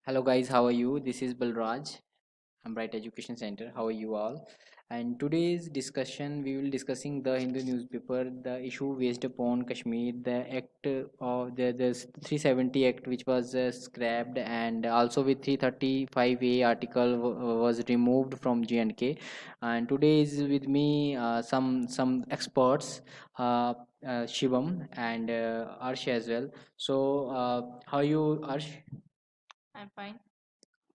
Hello guys, how are you? This is Balraj. I'm Bright Education Center. How are you all? And today's discussion, we will discussing the Hindu newspaper, the issue based upon Kashmir, the act of the 370 act which was scrapped, and also with 335A article was removed from J&K. And today is with me some experts, Shivam and Arsh as well. So how are you, Arsh? I'm fine.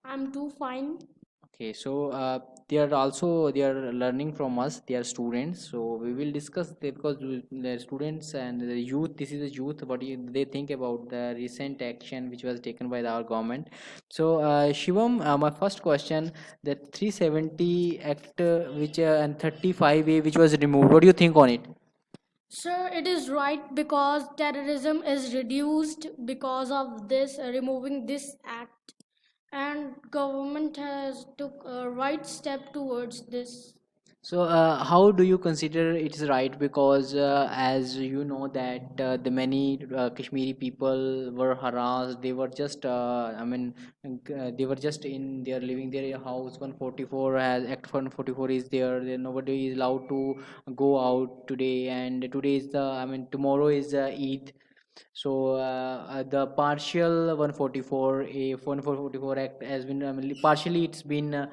I'm too fine. Okay, so they are learning from us. They are students, so we will discuss because the students and the youth. This is the youth. What they think about the recent action which was taken by our government. So, Shivam, my first question: the 370 Act, which and 35A, which was removed. What do you think on it? Sir, it is right because terrorism is reduced because of this removing this act, and government has took a right step towards this. So, how do you consider it is right? Because, as you know, that the many Kashmiri people were harassed. They were just, they were just in. They are living their house. 144 has Act 144 is there. Nobody is allowed to go out today. And today is the. Tomorrow is Eid. So the partial 144 Act has been partially it's been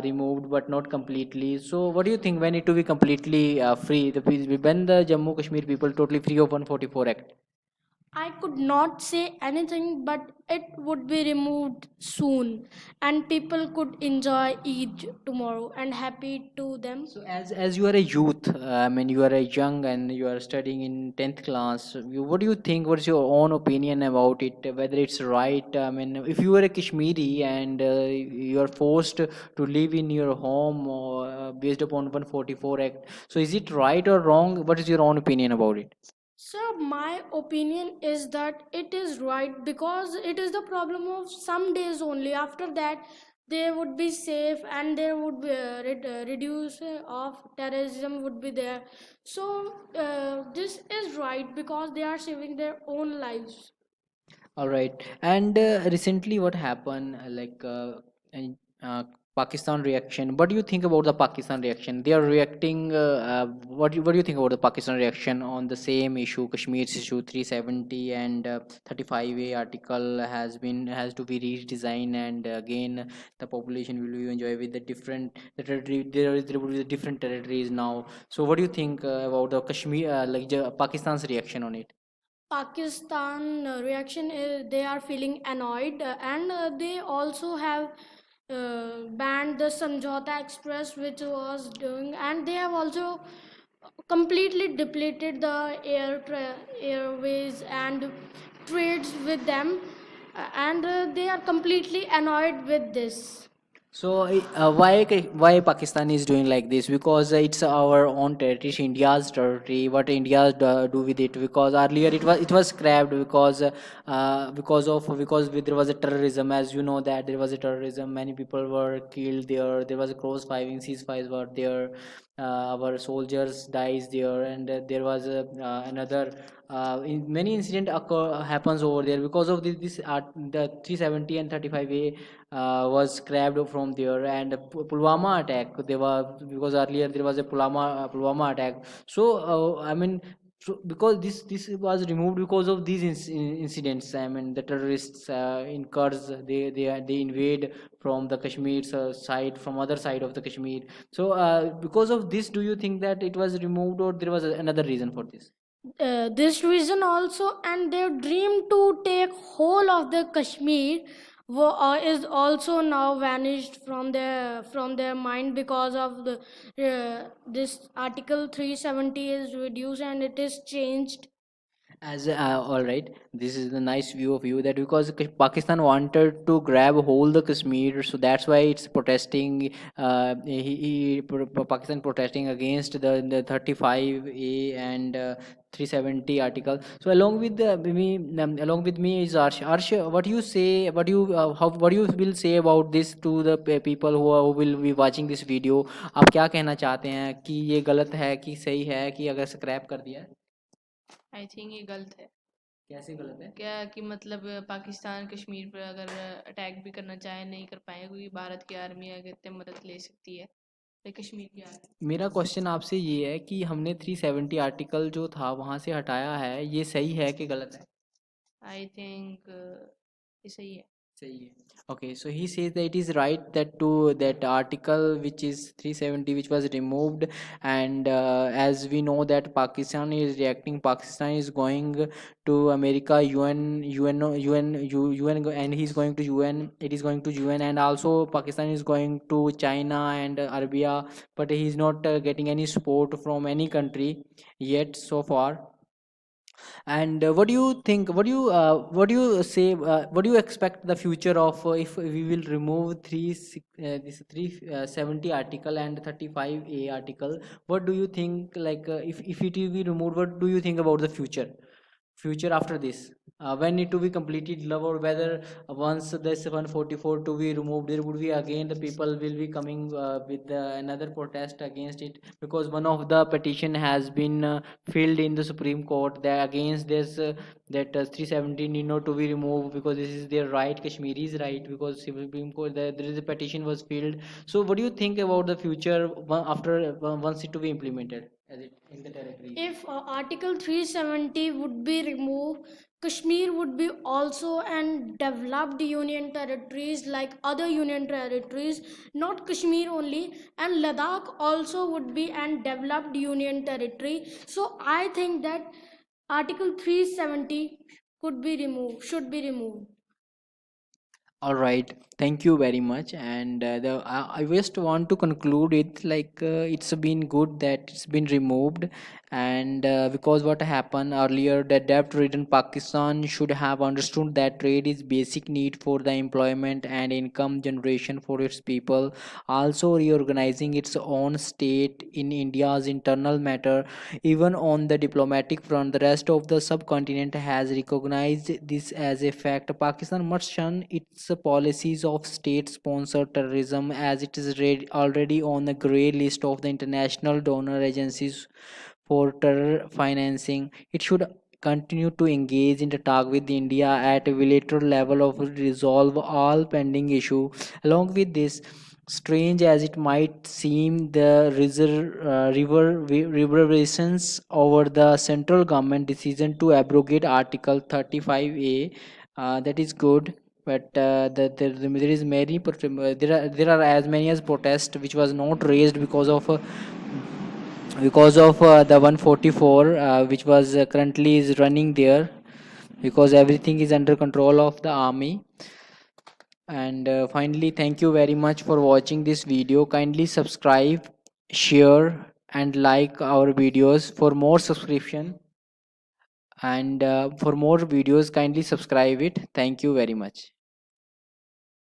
removed but not completely. So what do you think when it to be completely free? When the Jammu Kashmir people totally free of 144 Act? I could not say anything, but it would be removed soon, and people could enjoy Eid tomorrow and happy to them. So as you are a youth, you are a young and you are studying in 10th class. What do you think? What's your own opinion about it? Whether it's right? If you are a Kashmiri and you are forced to live in your home or, based upon 144 Act, so is it right or wrong? What is your own opinion about it? So my opinion is that it is right because it is the problem of some days only. After that, they would be safe and there would be reduce of terrorism would be there. So this is right because they are saving their own lives. All right. And recently, what happened? In, Pakistan reaction. What do you think about the Pakistan reaction? They are reacting. What do you think about the Pakistan reaction on the same issue, Kashmir's issue 370 and 35A article has to be redesigned, and again the population will be enjoy with the different the territory. There will be different territories now. So what do you think about the Kashmir Pakistan's reaction on it? Pakistan reaction is they are feeling annoyed and they also have banned the Samjhauta Express which was doing, and they have also completely depleted the airways and trades with them, and they are completely annoyed with this. So why Pakistan is doing like this? Because it's our own territory, it's India's territory. What India do with it? Because earlier it was scrapped there was a terrorism. As you know that there was a terrorism. Many people were killed there. There was a cross-firing, ceasefires were there. Our soldiers dies there, and there was another many incident happens over there because of the 370 and 35A was scrapped from there, and Pulwama attack they were because earlier there was a Pulwama attack. So because this was removed because of these incidents. The terrorists in Kurds they invade from the Kashmir side, from other side of the Kashmir. So because of this, do you think that it was removed or there was another reason for this? This reason also, and their dream to take whole of the Kashmir is also now vanished from their mind because of the this article 370 is reduced and it is changed. As all right, this is the nice view of you that because Pakistan wanted to grab whole the Kashmir, so that's why it's protesting. Pakistan protesting against the 35A and 370 article. So along with me is Arsh. Arsh, what you say? What you will say about this to the people who will be watching this video? आप क्या कहना चाहते हैं कि ये गलत है कि सही है कि अगर स्क्रैप कर दिया है? आई थिंक ये गलत है कैसे गलत है? क्या कि मतलब पाकिस्तान कश्मीर पर अगर अटैक भी करना चाहे नहीं कर पाए, क्योंकि भारत की आर्मी अगर मदद ले सकती है तो कश्मीर की आर्मी। मेरा क्वेश्चन आपसे ये है कि हमने 370 आर्टिकल जो था वहाँ से हटाया है, ये सही है कि गलत है? आई थिंक ये सही है। सही है. Okay, so he says that it is right that to that article which is 370 which was removed, and as we know that Pakistan is reacting, Pakistan is going to America, UN, and he's going to UN, it is going to UN, and also Pakistan is going to China and Arabia, but he is not getting any support from any country yet so far. And what do you think? What do you say? What do you expect the future of if we will remove this 370 article and 35A article? What do you think? Like if it will be removed, what do you think about the future? Future after this, when it to be completed love, or whether once this 144 to be removed, there would be again the people will be coming with another protest against it, because one of the petition has been filled in the Supreme Court that against this that 370 need not to be removed, because this is their right, Kashmiri's right, because Supreme Court there is a petition was filled. So what do you think about the future after once it to be implemented as it in the territory? If Article 370 would be removed, Kashmir would be also an developed union territories like other union territories, not Kashmir only, and Ladakh also would be an developed union territory. So I think that Article 370 could be removed, should be removed. All right, thank you very much. And I just want to conclude it like it's been good that it's been removed, and because what happened earlier, the debt-ridden Pakistan should have understood that trade is basic need for the employment and income generation for its people. Also, reorganizing its own state in India's internal matter. Even on the diplomatic front, the rest of the subcontinent has recognized this as a fact. Pakistan must shun its policies of state sponsored terrorism, as it is already on the grey list of the international donor agencies for terror financing. It should continue to engage in the talk with India at a bilateral level of resolve all pending issue. Along with this, strange as it might seem, the reverberations over the central government decision to abrogate Article 35A, that is good. But there is many there are as many as protest which was not raised because of the 144 which was currently is running there, because everything is under control of the army. And finally, thank you very much for watching this video. Kindly subscribe, share, and like our videos for more subscription, and for more videos kindly subscribe it. Thank you very much.